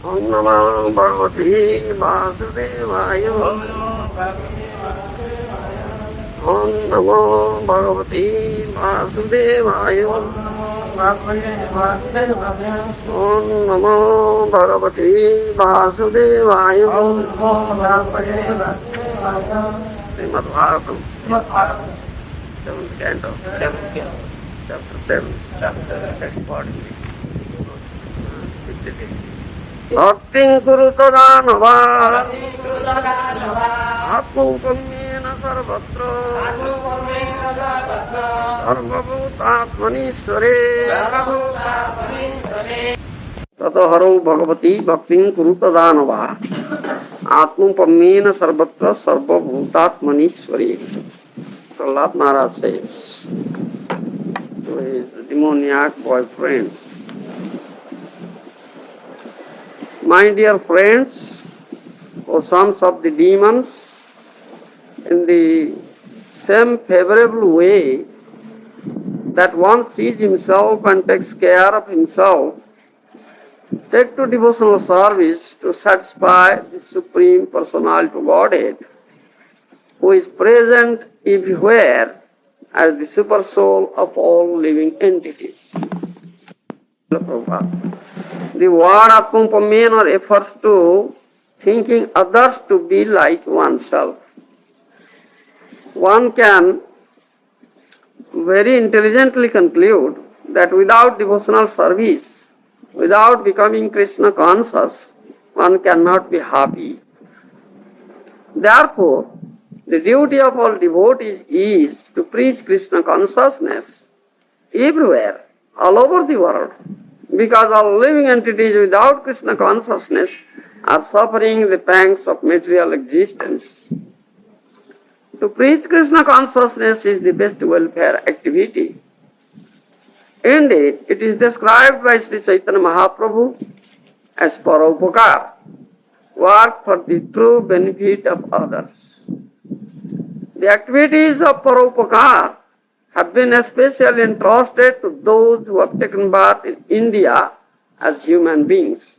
Om Namo Bhagavate Vasudevaya. Om Namo Bhagavate Vasudevaya. Om Namo Bhagavate Vasudevaya. Srimad Bhagavatam. Seventh canto. Chapter 7. Accordingly. Bhaktiṃ kuru tadānavā ātmaupamyena sarvatra sarvabhūtātmanīśvare tato haro bhagavati bhaktiṃ kuru tadānavā ātmaupamyena sarvatra sarvabhūtātmanīśvare. Prahlāda Maharaj says to his demoniac boyfriend, my dear friends, O sons of the demons, in the same favorable way that one sees himself and takes care of himself, take to devotional service to satisfy the Supreme Personality of Godhead, who is present everywhere as the super soul of all living entities. The word ātmaupamyena refers to thinking others to be like oneself. One can very intelligently conclude that without devotional service, without becoming Krishna conscious, one cannot be happy. Therefore, the duty of all devotees is to preach Krishna consciousness everywhere, all over the world, because all living entities without Krishna consciousness are suffering the pangs of material existence. To preach Krishna consciousness is the best welfare activity. Indeed, it is described by Sri Chaitanya Mahaprabhu as paropakar, work for the true benefit of others. The activities of paropakar have been especially entrusted to those who have taken birth in India as human beings.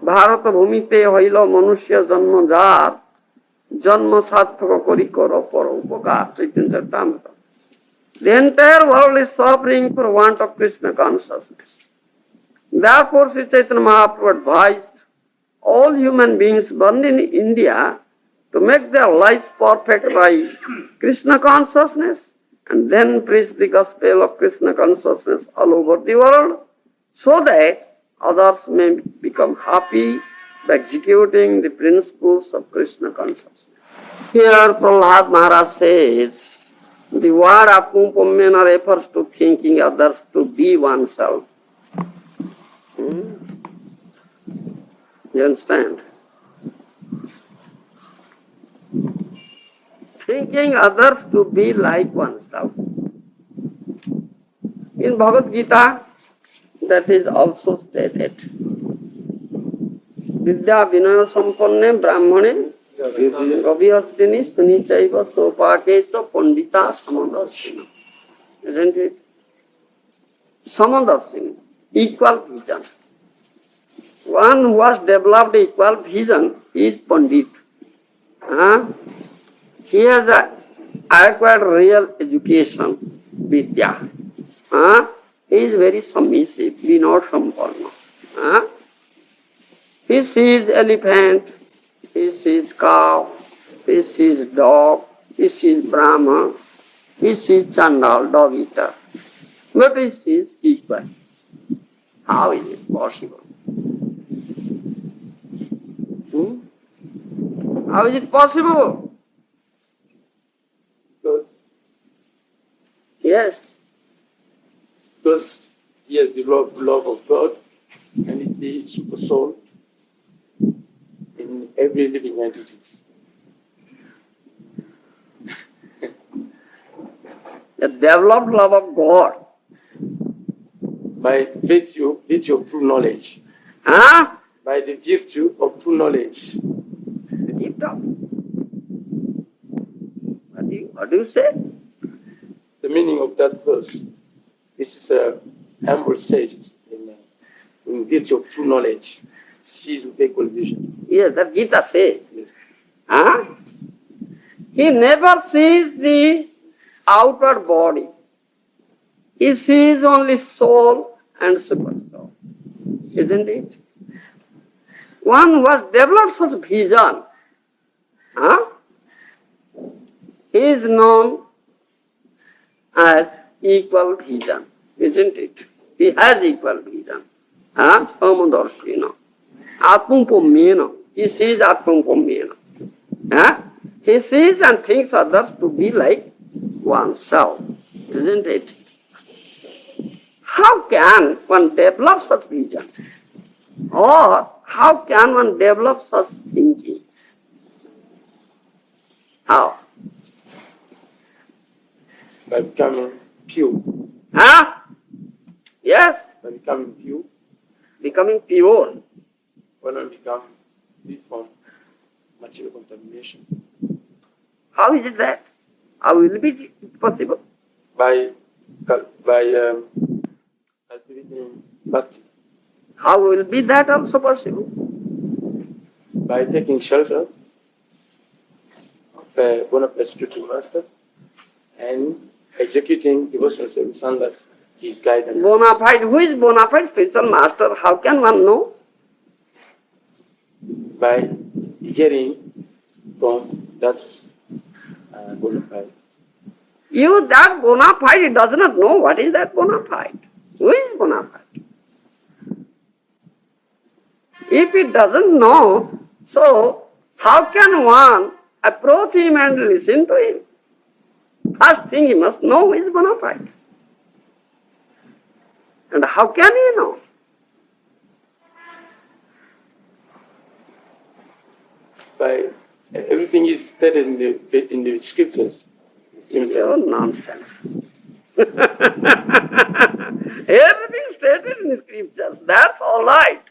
Bharata bhumite hoilo manusya janma jar, janma sattva kori karo paropakar. Chaitanya Charitamrita. The entire world is suffering for want of Krishna consciousness. Therefore, Sri Chaitanya Mahaprabhu advised all human beings born in India to make their lives perfect by Krishna consciousness and then preach the gospel of Krishna consciousness all over the world so that others may become happy by executing the principles of Krishna consciousness. Here Prahlāda Maharaj says, the word ātmaupamyena refers to thinking others to be oneself. You understand? Thinking others to be like oneself. In Bhagavad Gita, that is also stated. Vidya vinaya sampanne brahmane gavihastini sunichaiva sopakecha pandita samadarshina. Isn't it? Samadarshina, equal vision. One who has developed equal vision is Pandit. He has acquired real education, vidya. He is very submissive, vinod sampanna. He sees elephant, he sees cow, he sees dog, he sees Brahma, he sees Chandal, dog eater. But he sees equal. How is it possible? How is it possible? Because Yes. Because he has the love of God and is the super soul in every living entity. The developed love of God. By virtue of true knowledge. By the virtue of true knowledge. The gift of. What do you say? The meaning of that verse is humble sage in virtue of true knowledge. sees with equal vision. Yes, that Gita says. Yes. Huh? He never sees the outward body. He sees only soul and super soul. Isn't it? One who has developed such vision, huh? He is known as equal vision, isn't it? He has equal vision. Huh? Samadarshina. ātmaupamyena. He sees ātmaupamyena. Huh? He sees and thinks others to be like oneself, isn't it? How can one develop such vision? Or how can one develop such thinking? How? By becoming pure. Huh? Yes, By becoming pure, becoming pure. when one becomes free from material contamination. How is it that? How will it be possible? By cultivating bhakti. How will be that also possible? By taking shelter of a bona fide spiritual master and executing devotional service under his guidance. Bona fide, who is bona fide spiritual master? How can one know? By hearing from that bona fide. You, that bona fide, does not know what is that bona fide. Who is bona fide? If it doesn't know, so how can one approach him and listen to him? First thing he must know is bona fide. And how can he know? By everything is stated in the scriptures. Oh, nonsense. Everything stated in scriptures, that's all right.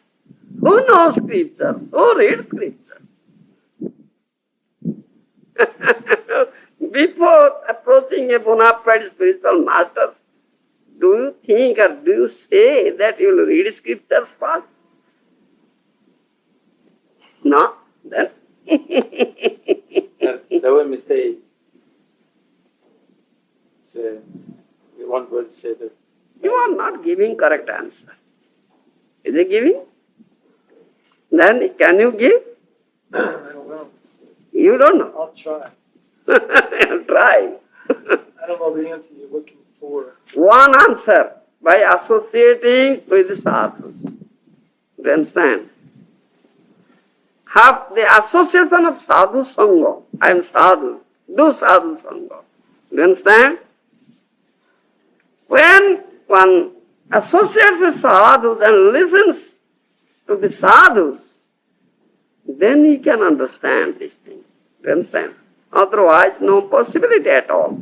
Who knows scriptures? Who reads scriptures? Before approaching a bona fide spiritual master, do you think or do you say that you will read scriptures first? No? Then? The way mistake. So, one word say that. You are not giving correct answer. Is it giving? Then can you give? I don't know. You don't know. I'll try. Try. I don't know the answer you're looking for. One answer, by associating with Sadhu. You understand? Have the association of Sadhu saṅga. I am Sadhu. Do Sadhu saṅga. You understand? When one associates with sadhus and listens to the sadhus, then he can understand this thing. You understand? Otherwise, no possibility at all.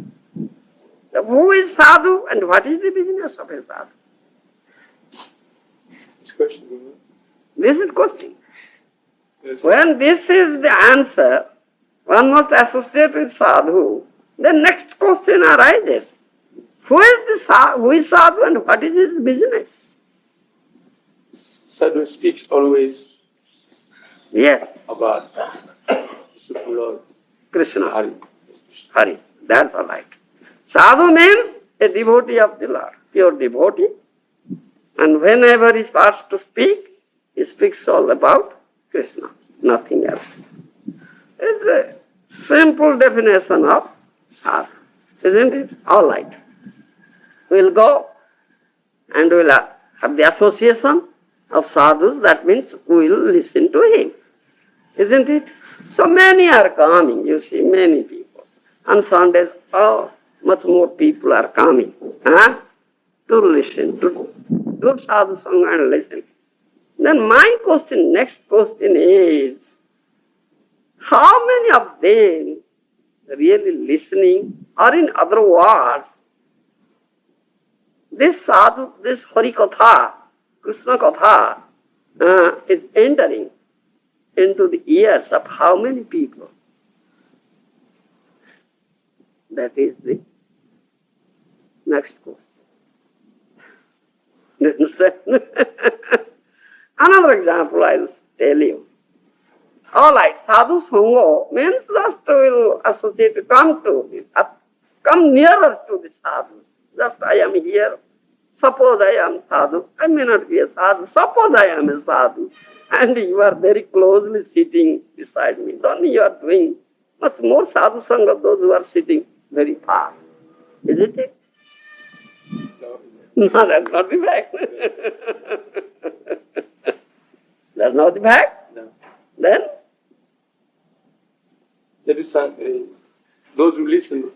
So who is sadhu and what is the business of a sadhu? It's question, Guru. This is question. Yes. When this is the answer, one must associate with sadhu. The next question arises. Who is sadhu and what is his business? Sadhu speaks always Yes, about the Supreme Lord, Krishna, Hari. Hari. That's all right. Sadhu means a devotee of the Lord, pure devotee. And whenever he starts to speak, he speaks all about Krishna, nothing else. It's a simple definition of sadhu, isn't it? All right. We'll go and we'll have the association of sadhus. That means we will listen to him, isn't it? So many are coming, you see, many people. On Sundays, much more people are coming to listen, to do sadhu saṅga and listen. Then my question, next question is, how many of them really listening, or in other words, this sadhu, this Hari kathā, Krishna kathā, is entering into the ears of how many people? That is the next question. You understand? Another example I will tell you. All right, sadhu saṅga means just will associate, come nearer to the sadhu. Just I am here. Suppose I am sadhu. I may not be a sadhu. Suppose I am a sadhu. And you are very closely sitting beside me. Then you are doing much more sadhu saṅga, those who are sitting very far. Isn't it? No, that's not the fact. That's not the fact? No. Then? Those who listen,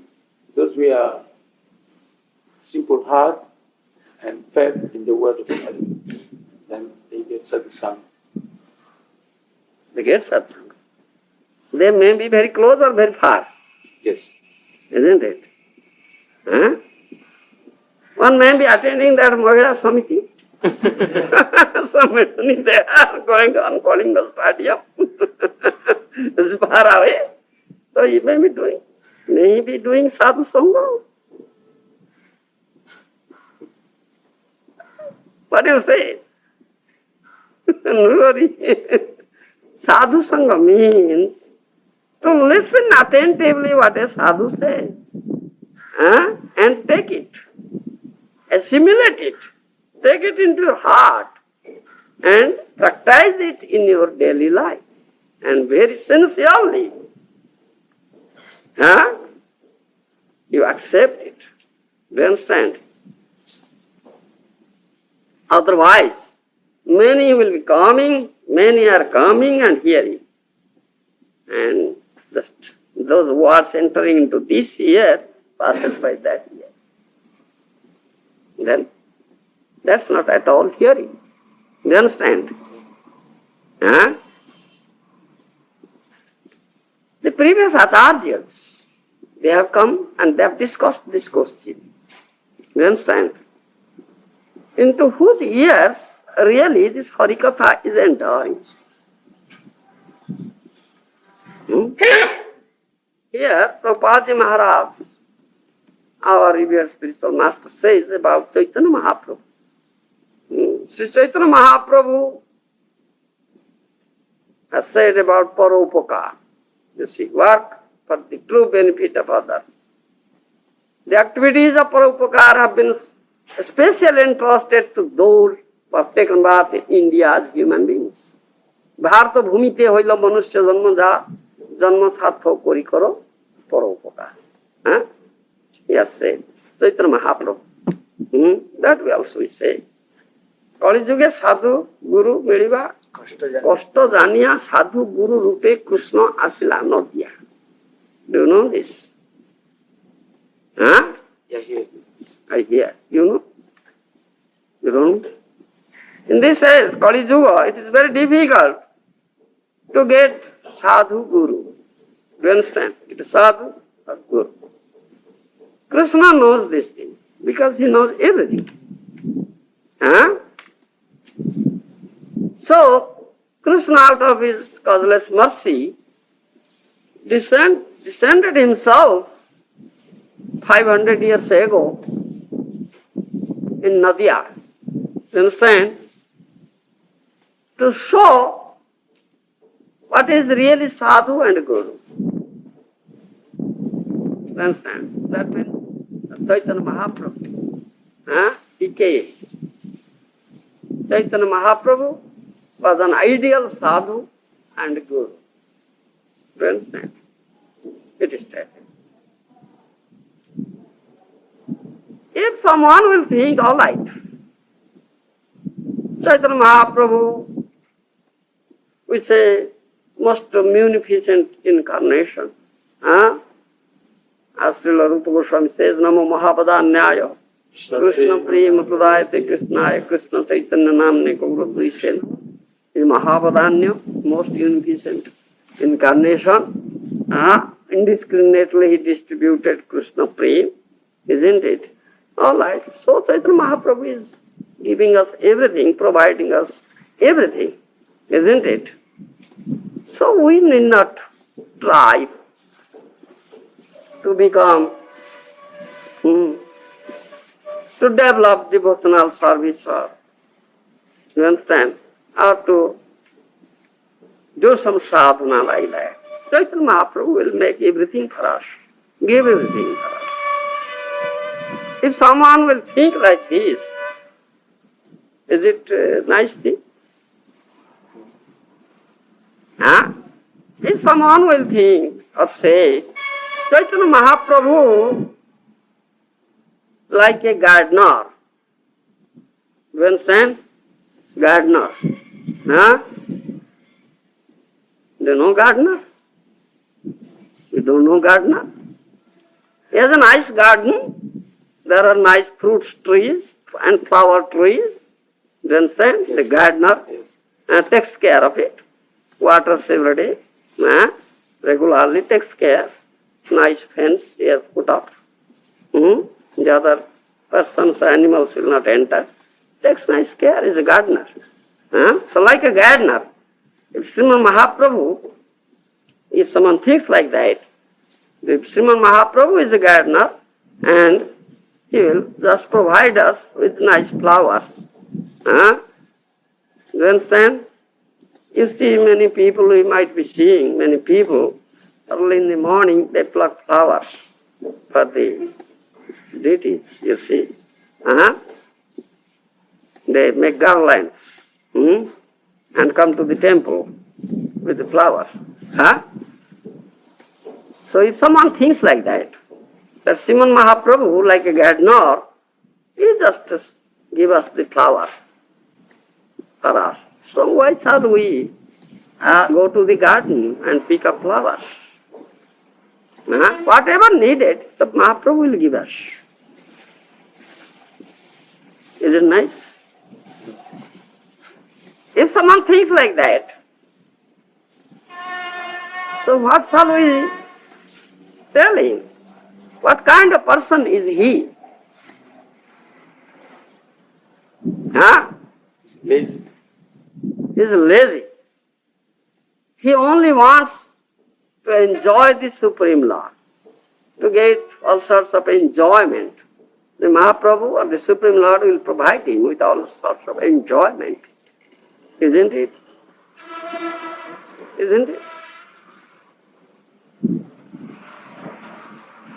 those who are simple heart and faith in the word of Sadhu, then they get Sadhu Sangha. They get satsanga. They may be very close or very far. Yes. Isn't it? Huh? One may be attending that Mahila Samiti. So many they are going on calling the stadium. It's far away. So he may be doing sadhu saṅga. What do you say? Sadhu saṅga means to listen attentively what a sadhu says, and take it, assimilate it, take it into your heart and practice it in your daily life. And very sincerely, you accept it. Do you understand? Otherwise, many will be coming, many are coming and hearing. And just those words entering into this ear passes by that ear. Then that's not at all hearing. Do you understand? The previous acharyas, they have come and they have discussed this question. Do you understand? Into whose ears really this Harikatha is entering. Here, Prabhupada Maharaj, our revered spiritual master, says about Chaitanya Mahaprabhu. Sri Chaitanya Mahaprabhu has said about paropakara. You see, work for the true benefit of others. The activities of paropakara have been especially entrusted to those who have taken birth in India as human beings. Bharata bhumite hoila manusya janma ja janma sartha kori karo paropakara. Yes, said Chaitanya Mahaprabhu. That we also say. Kali Yuge Sādhu Guru Meliba Kashta Janiya Sādhu Guru Rupe Kṛṣṇa Asila Nadiya. Do you know this? Yeah, here. I hear. You know? You don't know? In this sense, Kali Yuga, it is very difficult to get Sadhu Guru. Do you understand? It is Sadhu or Guru. Kṛṣṇa knows this thing because he knows everything. So, Kṛṣṇa, out of his causeless mercy, descended himself 500 years ago in Nadia. You understand? To show what is really Sadhu and Guru. You understand? That means Chaitanya Mahaprabhu. He came. Chaitanya Mahaprabhu was an ideal Sadhu and Guru. Do you understand? It is stated. If someone will think, all right, Chaitanya Mahaprabhu, which is most munificent incarnation, as Srila Rupa Goswami says, Namo Mahabadanyaya, Krishna Prema Pradayate Krishnaya, Krishna Chaitanya Namne Kaurudvisena, is Mahabadanya, most munificent incarnation. Indiscriminately he distributed Krishna Prema, isn't it? All right, so Chaitanya Mahaprabhu is giving us everything, providing us everything, isn't it? So we need not try to become, to develop devotional service, you understand? or to do some sadhana like that. Chaitanya Mahaprabhu will make everything for us, give everything for us. If someone will think like this, is it a nice thing? Huh? If someone will think or say, Chaitanya Mahaprabhu like a gardener, you understand? Gardener. Huh? Do you know gardener? You don't know gardener? He has a nice garden. There are nice fruit trees and flower trees. Do you understand? The gardener takes care of it. Waters every day. Regularly takes care. Nice fence he has put up. The other persons, animals will not enter. Takes nice care. He is a gardener. So like a gardener, if Srimad Mahaprabhu, if someone thinks like that, if Srimad Mahaprabhu is a gardener and he will just provide us with nice flowers. Do you understand? You see many people, we might be seeing many people, early in the morning they pluck flowers for the deities, you see. They make garlands and come to the temple with the flowers. So if someone thinks like that Srimad Mahaprabhu, like a gardener, he just give us the flowers for us. So why should we go to the garden and pick up flowers? Whatever needed, the Mahaprabhu will give us. Is it nice? If someone thinks like that, so what shall we tell him? What kind of person is he? Lazy. He is lazy. He only wants to enjoy the Supreme Lord, to get all sorts of enjoyment. The Mahaprabhu or the Supreme Lord will provide him with all sorts of enjoyment. Isn't it? Isn't it?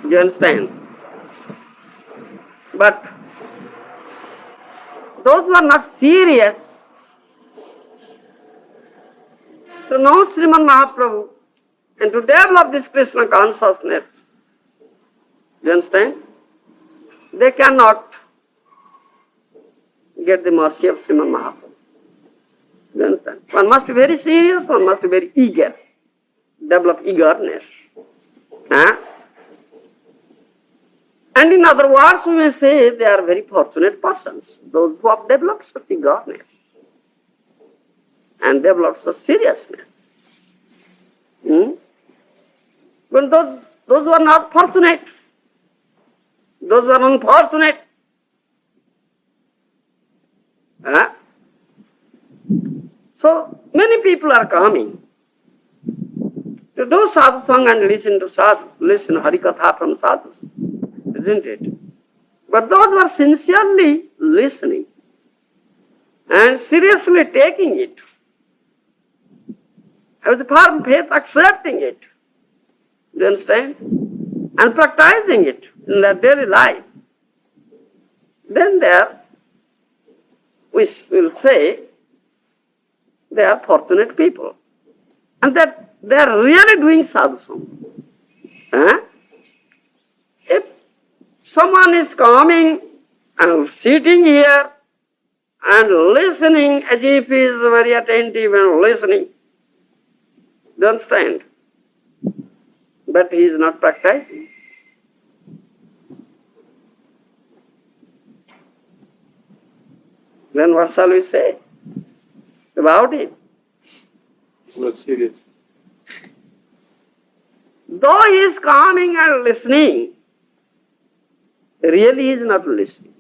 Do you understand? But those who are not serious to know Srimad Mahaprabhu and to develop this Krishna consciousness, do you understand? They cannot get the mercy of Srimad Mahaprabhu. Do you understand? One must be very serious, one must be very eager, develop eagerness. And in other words, we may say they are very fortunate persons, those who have developed such eagerness and developed such seriousness. But those who are not fortunate, those who are unfortunate, so many people are coming to do sadhu sangha and listen to sadhu, listen Hari Katha from sadhus, isn't it? But those who are sincerely listening and seriously taking it, have the firm faith accepting it, do you understand? And practicing it in their daily life, then there we will say they are fortunate people. And that they are really doing sadhu sangha. If someone is coming and sitting here and listening as if he is very attentive and listening, do you understand? But he is not practicing. Then what shall we say about it? It's not serious. Though he is coming and listening, really he is not listening.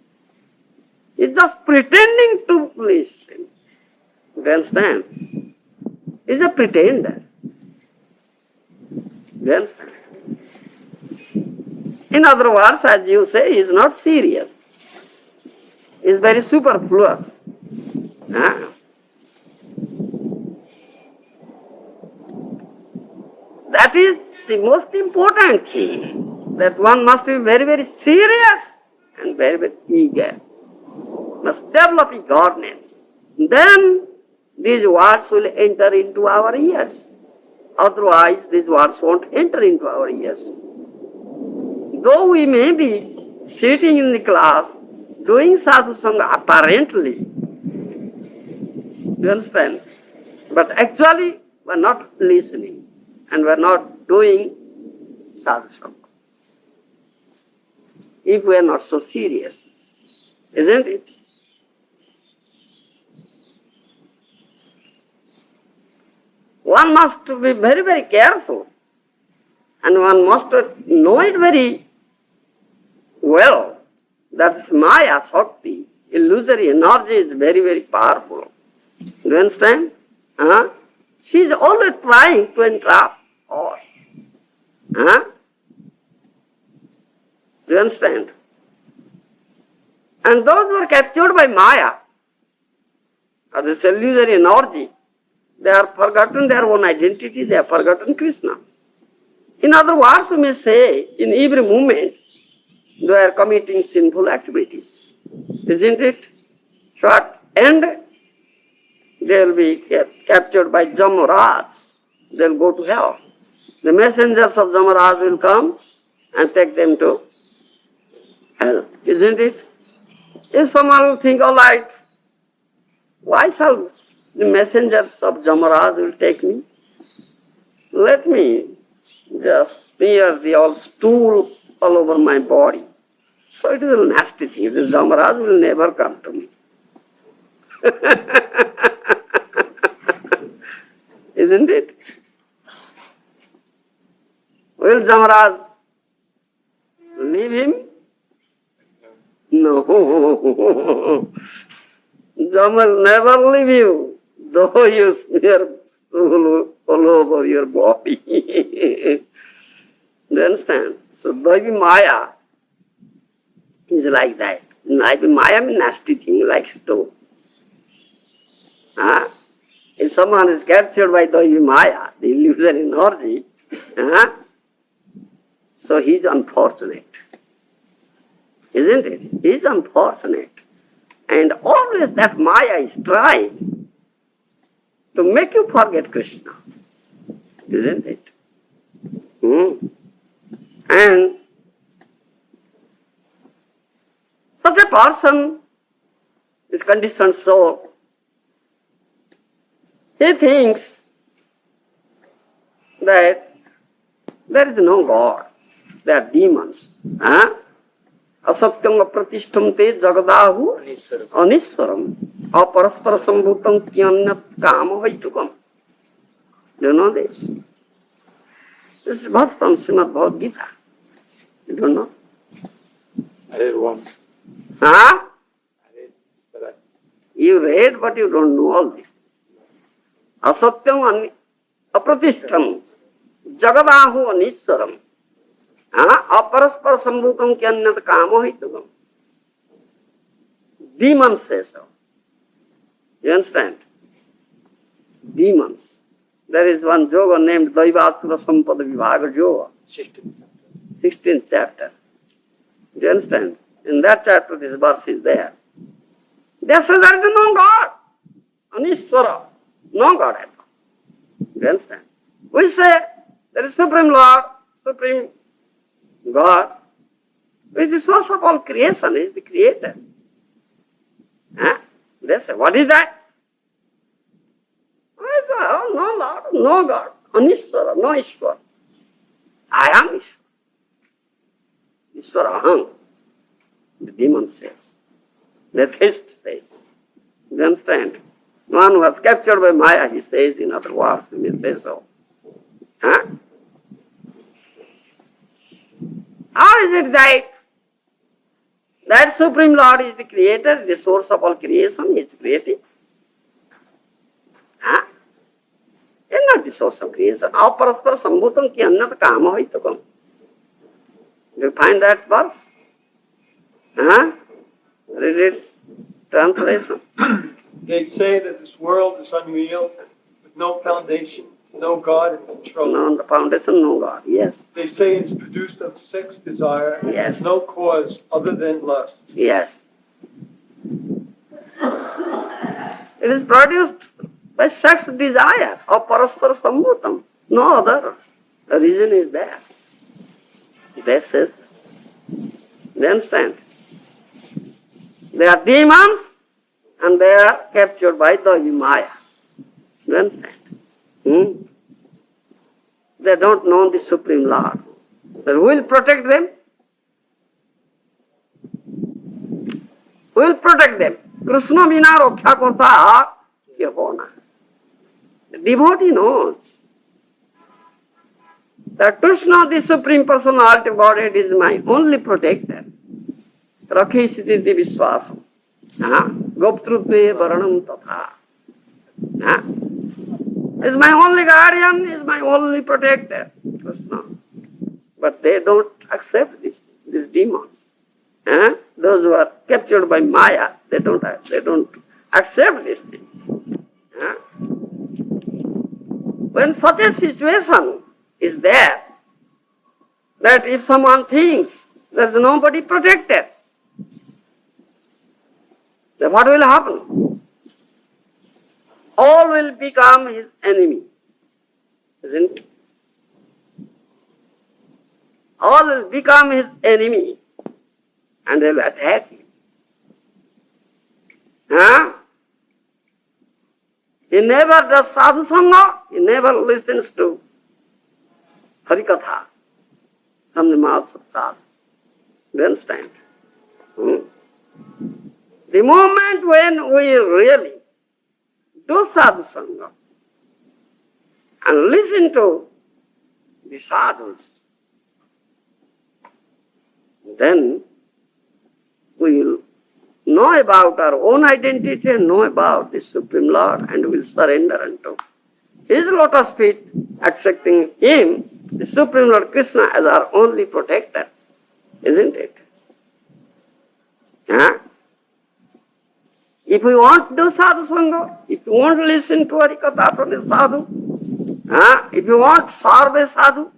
He is just pretending to listen. You understand? He is a pretender. You understand? In other words, as you say, he is not serious. He is very superfluous. that is the most important thing, that one must be very, very serious and very, very eager. Must develop eagerness. Then these words will enter into our ears. Otherwise, these words won't enter into our ears. Though we may be sitting in the class, doing sadhu saṅga apparently, you understand? But actually, we're not listening and we're not doing sadhu saṅga. If we are not so serious, isn't it? One must be very, very careful, and one must know it very well, that Maya, Shakti, illusory energy is very, very powerful. You understand? She is always trying to entrap us. You understand? And those who are captured by Maya, or this illusory energy, they have forgotten their own identity, they have forgotten Krishna. In other words, we may say, in every moment, they are committing sinful activities. Isn't it? So at end, they will be captured by Jamaraj. They will go to hell. The messengers of Jamaraj will come and take them to hell. Isn't it? If someone will think, all right, why shall the messengers of Jamaraj will take me? Let me just smear the old stool all over my body. So it is a nasty thing. The Jamaraj will never come to me. Isn't it? Will Jamaraj leave him? No. Jamal never leave you, though you smear stool all over your body. Do you understand? So Devi Maya is like that. Like Maya means nasty thing, like stone. If someone is captured by Devi Maya, the illusory energy, so he is unfortunate. Isn't it? He is unfortunate. And always that Maya is trying to make you forget Krishna. Isn't it? And such a person is conditioned so, he thinks that there is no God, they are demons. Asatyam apratishtam te jagadahu aniswaram aparaspara sambhutam kyanyat kama vaitukam. Do you know this? This is verse from Srimad Bhagavad Gita. You don't know? I read once. Huh? I read, but You read, but you don't know all this. Asatyam apratishtam jagadahu aniswaram aparaspara sambhutam kyanyat kama vaitukam. Demons say so. You understand? Demons. There is one yoga named Daivatsura Sampada Vibhaga Yoga. 16th chapter. Do you understand? In that chapter this verse is there. They say there is no God. Aniswara. No God at all. Do you understand? We say there is Supreme Lord, Supreme God, who is the source of all creation, is the creator. They say, what is that? I say, oh, no Lord, no God, Aniswara, no Ishwar. I am Ishwar. Ishwara aham. The demon says. The theist says. You understand? One who was captured by Maya, he says, in other words, he may say so. How is it that Supreme Lord is the creator, the source of all creation, he is creating? He is not the source of creation. Aparaspara sambhutam ki anyat kama vaitukam. Do you find that verse? Read its translation. They say that this world is unreal, with no foundation, no God in control. No, the foundation, no God. Yes. They say it's produced of sex desire and Yes. has no cause other than lust. Yes. It is produced by sex desire or paraspara sambhutam. No other reason is there. They says. They understand. They are demons and they are captured by the Maya. You understand? They don't know the Supreme Lord. So who will protect them? Who will protect them? Kṛṣṇa vina raksha kathā kyahona. The devotee knows that Kṛṣṇa, the Supreme Personality of Godhead, is my only protector. Rakhi sthiti vishwasam. Goptrutve varanam tatha. Is my only guardian, is my only protector. Kṛṣṇa. But they don't accept this, these demons. Those who are captured by Maya, they don't accept this thing. When such a situation is there, that if someone thinks there is nobody protected, then what will happen? All will become his enemy, isn't it? All will become his enemy and they will attack him. He never does sadhu saṅga, he never listens to kathā from the mouth of Sādhu. Do you understand? The moment when we really do sadhu saṅga and listen to the sadhus, then we will know about our own identity and know about the Supreme Lord and will surrender unto His lotus feet, accepting Him, the Supreme Lord Krishna, as our only protector. Isn't it? If we want to do sadhu saṅga, if you want to listen to harikatha from the sadhu, if you want sarve sadhu,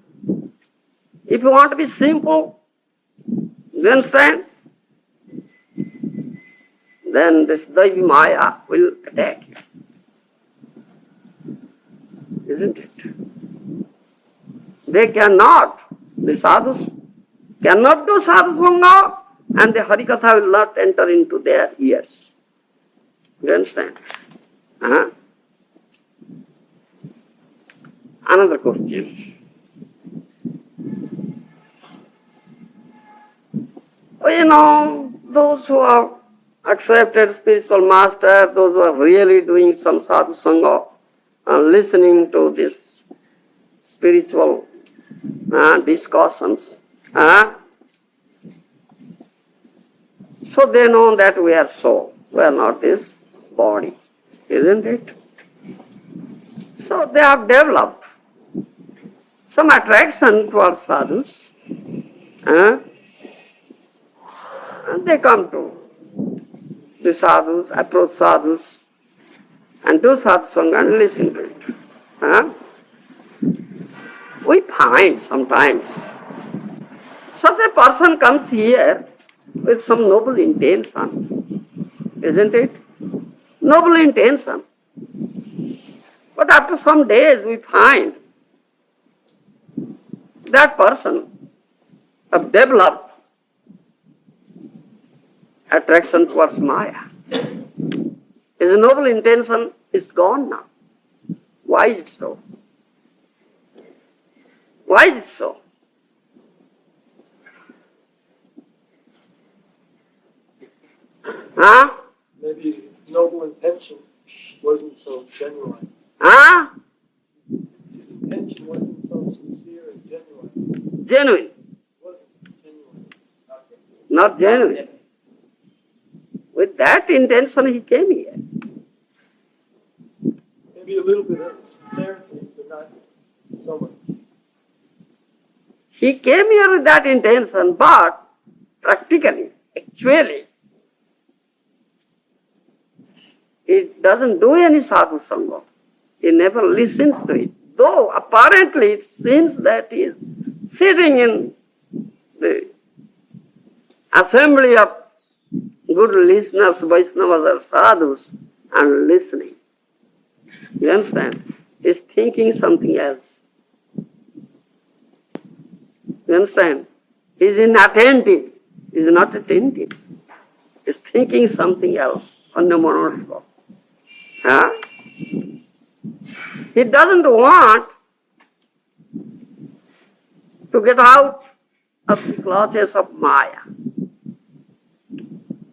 if you want to be simple, you understand? Then this Daivi Maya will attack you. Isn't it? They cannot, the sadhus cannot do sadhu saṅga and the harikatha will not enter into their ears. You understand? Another question. You know, those who have accepted spiritual master, those who are really doing some sadhu saṅga and listening to this spiritual discussions, so they know that we are soul, we are not this body, isn't it? So they have developed some attraction towards sadhus, and they come to the sadhus, approach sadhus, and do sadhu saṅga and listen to it. We find sometimes such a person comes here with some noble intention, isn't it? Noble intention. But after some days we find that person have developed attraction towards Maya. His noble intention is gone now. Why is it so? Why is it so? Maybe noble intention wasn't so genuine. His intention wasn't so sincere and genuine. Genuine. It wasn't genuine. Not genuine. With that intention he came here. Maybe a little bit of sincerity, but not so much. He came here with that intention, but practically, actually, he doesn't do any sadhu saṅga. He never listens to it. Though apparently it seems that he is sitting in the assembly of good listeners, Vaishnavas or Sadhus, and listening. You understand? He is thinking something else. You understand? He is inattentive. He is not attentive. He is thinking something else. Anyamanasva. Huh? He doesn't want to get out of the clutches of Maya.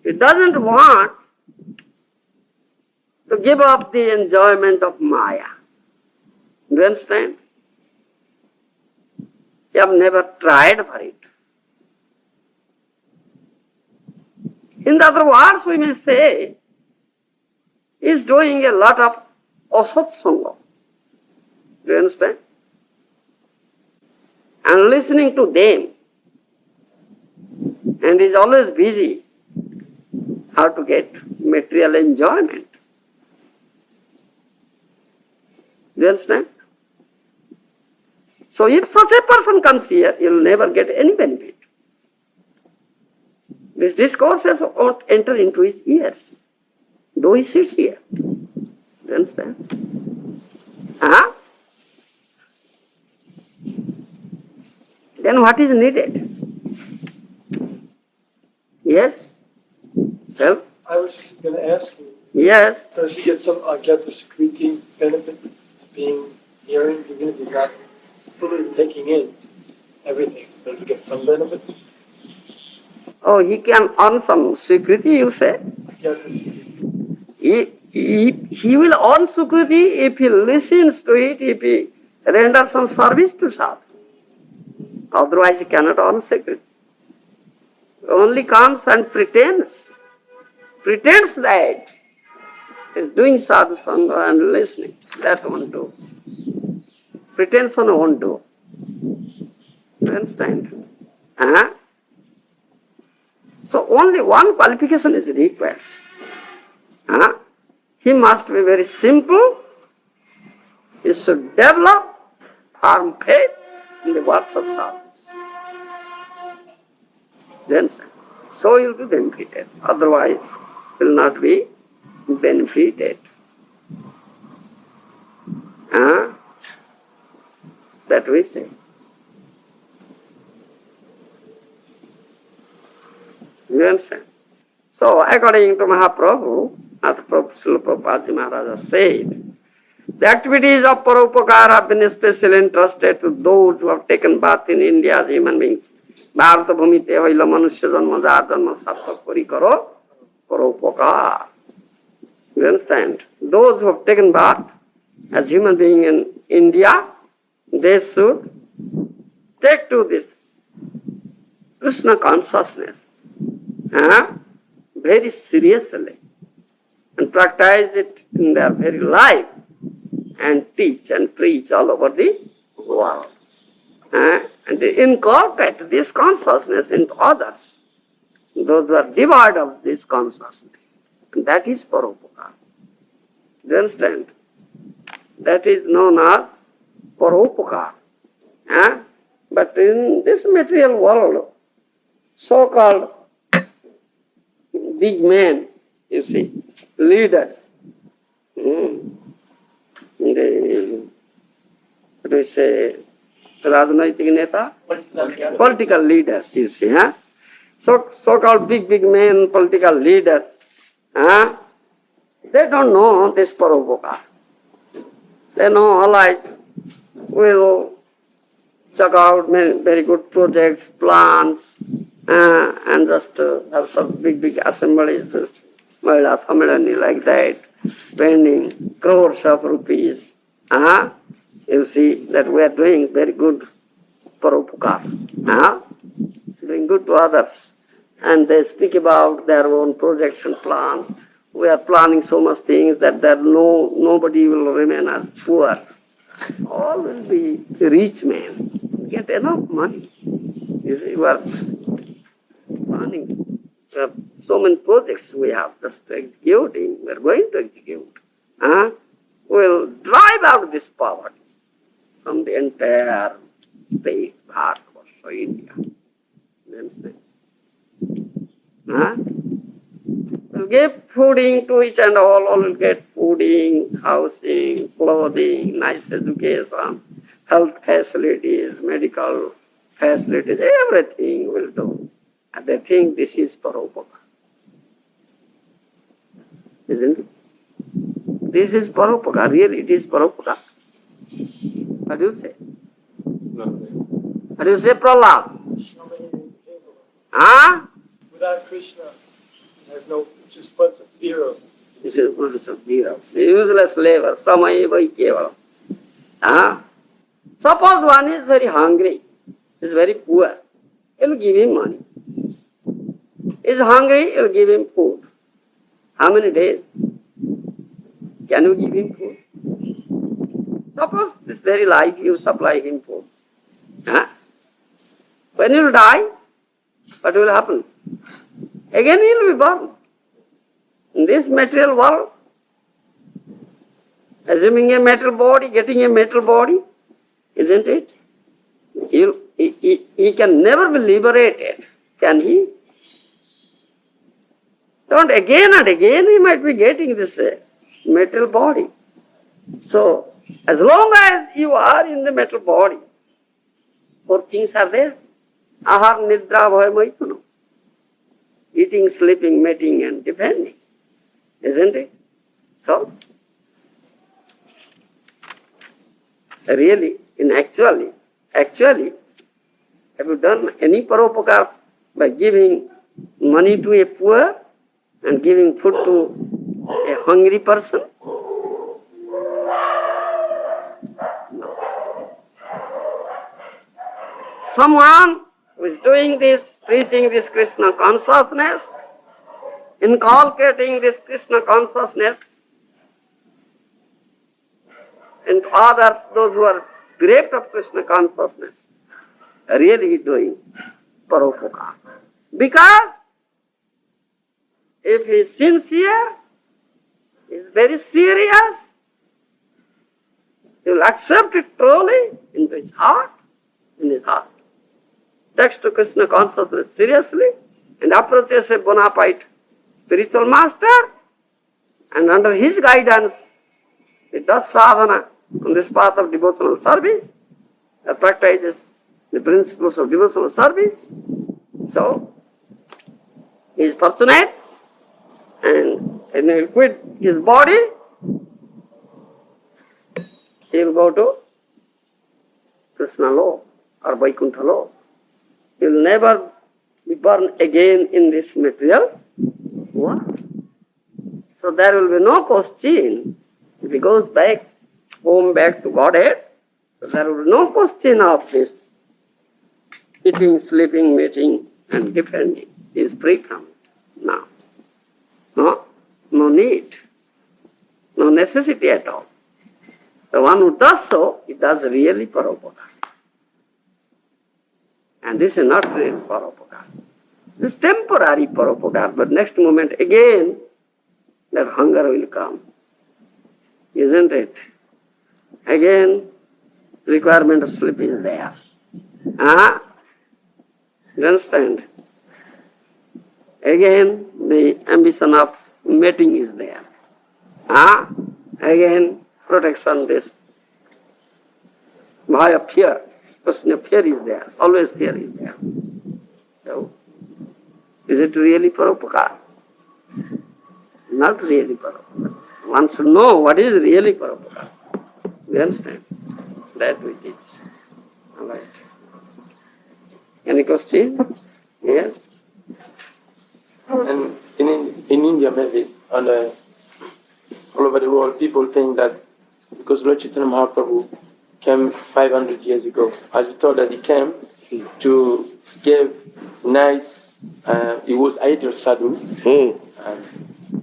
He doesn't want to give up the enjoyment of Maya. You understand? You have never tried for it. In other words, we may say, he is doing a lot of asatsanga. Do you understand? And listening to them. And is always busy how to get material enjoyment. Do you understand? So if such a person comes here, he will never get any benefit. These discourses won't enter into his ears, though he sits here. Do you understand? Huh? Then what is needed? Yes? Well? I was just going to ask you, Yes. does he get some the security benefit being hearing, even if he's not fully taking in everything? Does he get some benefit? Oh, he can earn some security, you say? He will earn sukriti if he listens to it, if he renders some service to Sadhu. Otherwise he cannot earn security. Only comes and pretends that he is doing sadhu saṅga and listening. That won't do. Pretension won't do. You understand? Huh? So only one qualification is required. Huh? He must be very simple. He should develop firm faith in the words of sadhus. You understand? So he will be benefited. Otherwise, he will not be benefited. Huh? That we say. You understand? So, according to Mahaprabhu, Srila Prabhupada Maharaj said, the activities of Paropakar have been especially entrusted to those who have taken birth in India as human beings. Bharata bhumite hoila manusya janma jar janma sarthak kori karo Paropakar. You understand? Those who have taken birth as human beings in India, they should take to this Krishna consciousness very seriously and practice it in their very life and teach and preach all over the world. And they inculcate this consciousness into others, those who are devoid of this consciousness. And that is Paropakar. Do you understand? That is known as Paropakar. But in this material world, so-called big men, you see, leaders, what do we say, Rajnaitik Neta? Political leaders, you see. So-called big men, political leaders, they don't know this Paropakar. They know, all right, we'll check out very good projects, plans, and just have some big assemblies, Mahila Sammelani like that, spending crores of rupees. You see that we are doing very good Paropakar, doing good to others. And they speak about their own projects and plans. We are planning so much things that nobody will remain as poor. All will be rich men, get enough money. You see, we are planning. We have so many projects we have just executing. We are going to execute. We'll drive out this poverty. from the entire state, Bharatvarsha, India. You understand? Huh? We'll give fooding to each and all will get fooding, housing, clothing, nice education, health facilities, medical facilities, everything will do. And they think this is paropaka. Isn't it? This is paropaka, really it is paropaka. What do you say? What do you say, Prahlad? Huh? Without Krishna, there's no, just a bunch of zeros. This is bunch of zeros. Useless labor, samayeva kevalam. Huh? Suppose one is very hungry, is very poor, you will give him money. Is hungry, you will give him food. How many days can you give him food? Suppose this very life you supply him food. Huh? When you will die, what will happen? Again he will be born. In this material world, assuming a metal body, getting a metal body, isn't it? He can never be liberated, can he? Don't again and again he might be getting this metal body. So, as long as you are in the metal body, four things are there. Ahar, nidra, bhaya, maituna. Eating, sleeping, mating and defending. Isn't it? So, really, actually, have you done any paropakar by giving money to a poor and giving food to a hungry person? No. Someone who is doing this, preaching this Krishna consciousness, inculcating this Krishna consciousness, and others, those who are bereft of Krishna consciousness, really doing paropakar. Because if he is sincere, he is very serious, he will accept it truly into his heart, in his heart. Takes to Krishna consciousness seriously and approaches a bona fide spiritual master, and under his guidance, he does sadhana on this path of devotional service, practices the principles of devotional service. So, he is fortunate and he will quit his body, he will go to Krishna lok or Vaikuntha lok. He will never be born again in this material world. So there will be no question. If he goes back home, back to Godhead, so there will be no question of this eating, sleeping, mating and defending. He is free from it now. No need, no necessity at all. The one who does so, he does really paropakar. And this is not real paropakar. This is temporary paropakar, but next moment again, that hunger will come. Isn't it? Again, requirement of sleep is there. You understand? Again, the ambition of mating is there. Again, protection, this bhaya, fear. Question of fear is there. Always fear is there. So, is it really paropakar? Not really paropakar. One should know what is really paropakar. You understand? That we teach. All right. Any question? Yes? And in India, maybe, and all over the world, people think that because Lord Chaitanya Mahaprabhu came 500 years ago, as you told that he came to give nice, he was either Sādhu.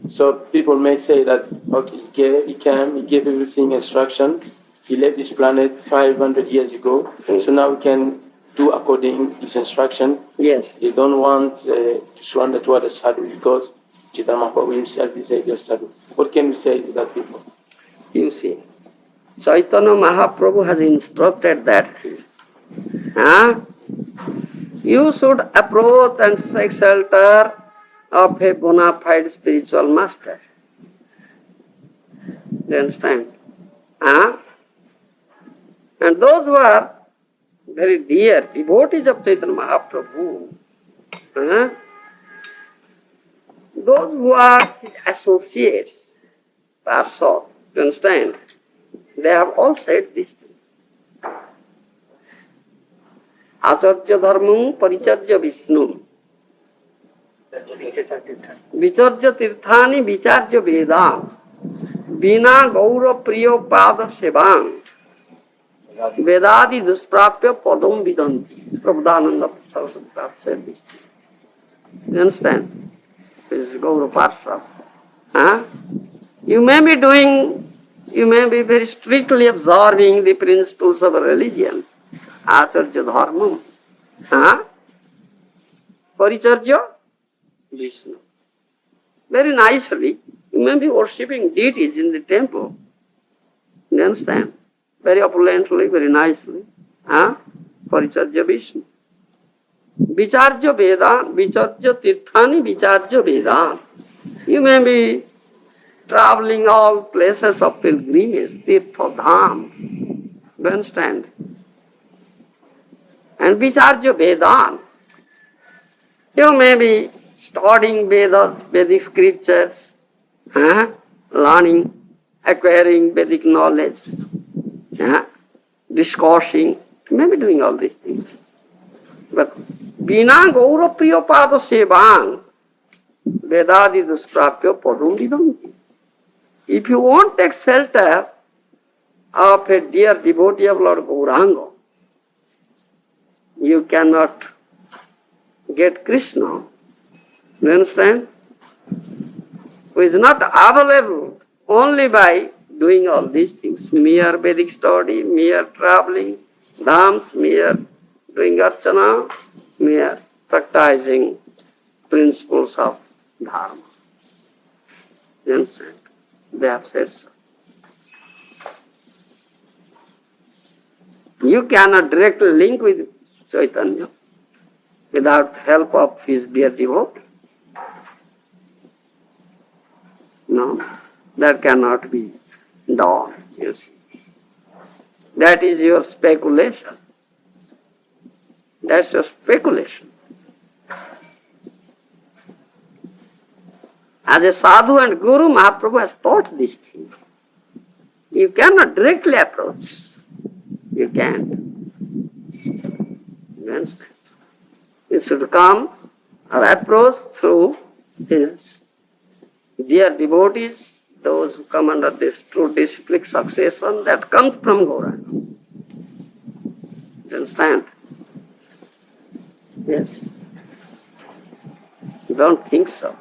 So people may say that, okay, he came, he gave everything instruction, he left this planet 500 years ago, so now we can do according to his instruction. Yes. They don't want to surrender to other Sādhu because Chaitanya Mahaprabhu himself is a Sādhu. What can we say to that people? You see, Chaitanya Mahaprabhu has instructed that you should approach and seek shelter of a bona fide spiritual master. You understand? And those who are very dear devotees of Chaitanya Mahaprabhu, those who are his associates, Parsad, you understand? They have all said this thing. Acharya dharmam paricharya Vishnu. Vicharya tirthani vicharya vedam. Bina gaura priyo pada sevam. Vedadi dusprapya padam vidanti. Prabhupada Saraswati said this thing. You understand? This is Gaura Parsad. You may be very strictly observing the principles of a religion. Acharya dharmam. Paricharya Vishnu. Very nicely, you may be worshipping deities in the temple. You understand? Very opulently, very nicely. Paricharya Vishnu. Vicharya Vedan, Vicharya Tirthani, Vicharya Vedan. You may be traveling all places of pilgrimage, Tirtha Dham. You understand? And Vicharya Vedan. You may be studying Vedas, Vedic scriptures, learning, acquiring Vedic knowledge, discoursing. You may be doing all these things. But Bina Gaura Priya Pada Sevan Vedadi Dusprapya Padum Vidanti. If you won't take shelter of a dear devotee of Lord Gauranga, you cannot get Krishna. You understand? Who is not available only by doing all these things. Mere Vedic study, mere traveling, dhams, mere doing archana, mere practicing principles of dharma. You understand? They have said so. You cannot directly link with Chaitanya without help of his dear devotee. No, that cannot be done, you see. That is your speculation. That's your speculation. As a Sādhu and Guru, Mahaprabhu has taught this thing. You cannot directly approach. You can't. You understand? You should come or approach through his dear devotees, those who come under this true disciplic succession that comes from Gauranga. You understand? Yes. You don't think so.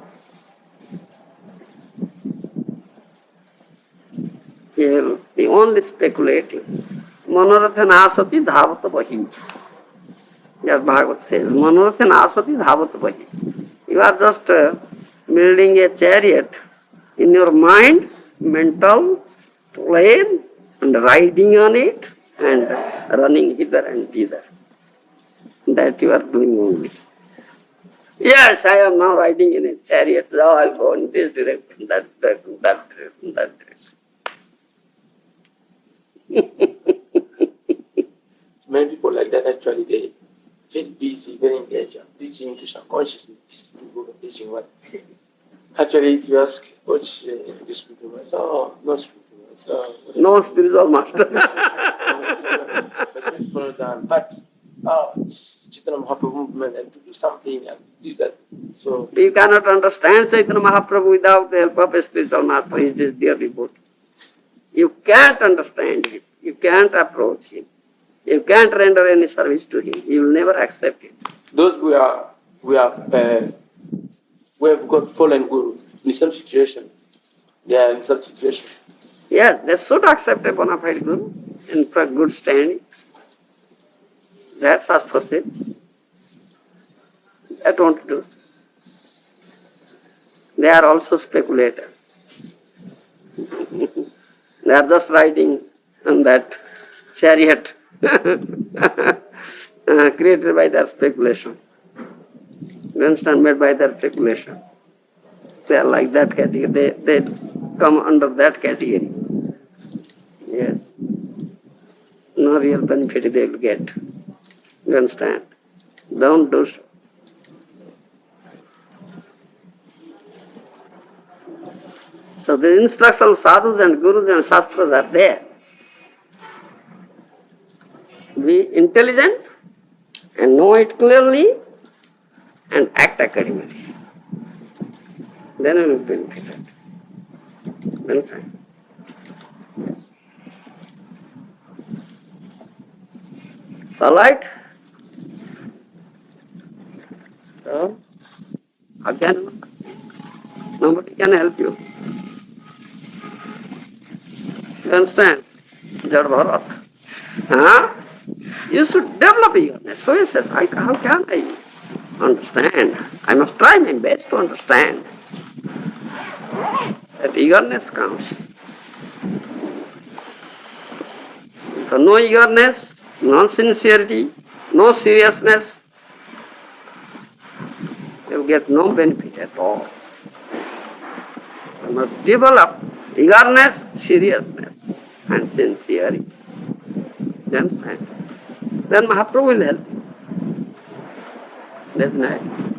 You will be only speculating. Manoratha nasati dhavata vahi. As Bhagavad says, Manoratha nasati dhavata vahi. You are just building a chariot in your mind, mental plane, and riding on it, and running hither and thither. That you are doing only. Yes, I am now riding in a chariot. Now I'll go in this direction, that direction, that direction, that direction. Many people like that actually, they very busy, very engaged, teaching Krishna consciousness. These people are teaching what? Actually, if you ask what's this spiritual master, oh, no spiritual master. No spiritual master. But this Chaitanya Mahaprabhu movement and to do something and do that. So You cannot understand Chaitanya Mahaprabhu without the help of a spiritual master. He is his dear devotee. You can't understand him. You can't approach him. You can't render any service to him. He will never accept it. those who have got fallen guru in some situation, they are in such situation. Yes, they should accept a bona fide guru in good standing. That's Shastra says. That won't do. They are also speculators. They are just riding on that chariot created by their speculation. You understand? Made by their speculation. They are like that category. They come under that category. Yes. No real benefit they will get. You understand? Don't do so. So the instructions of sadhus and gurus and shastras are there. Be intelligent and know it clearly and act accordingly. Then you will be benefited. Understand? Yes. All right? So, again, nobody can help you. You understand? Jad Bharat. Huh? You should develop eagerness. So he says, how can I understand? I must try my best to understand. That eagerness comes. So no eagerness, no sincerity, no seriousness, you'll get no benefit at all. You must develop eagerness, seriousness, and sincerity. You understand? Then Mahaprabhu will help you. Definitely.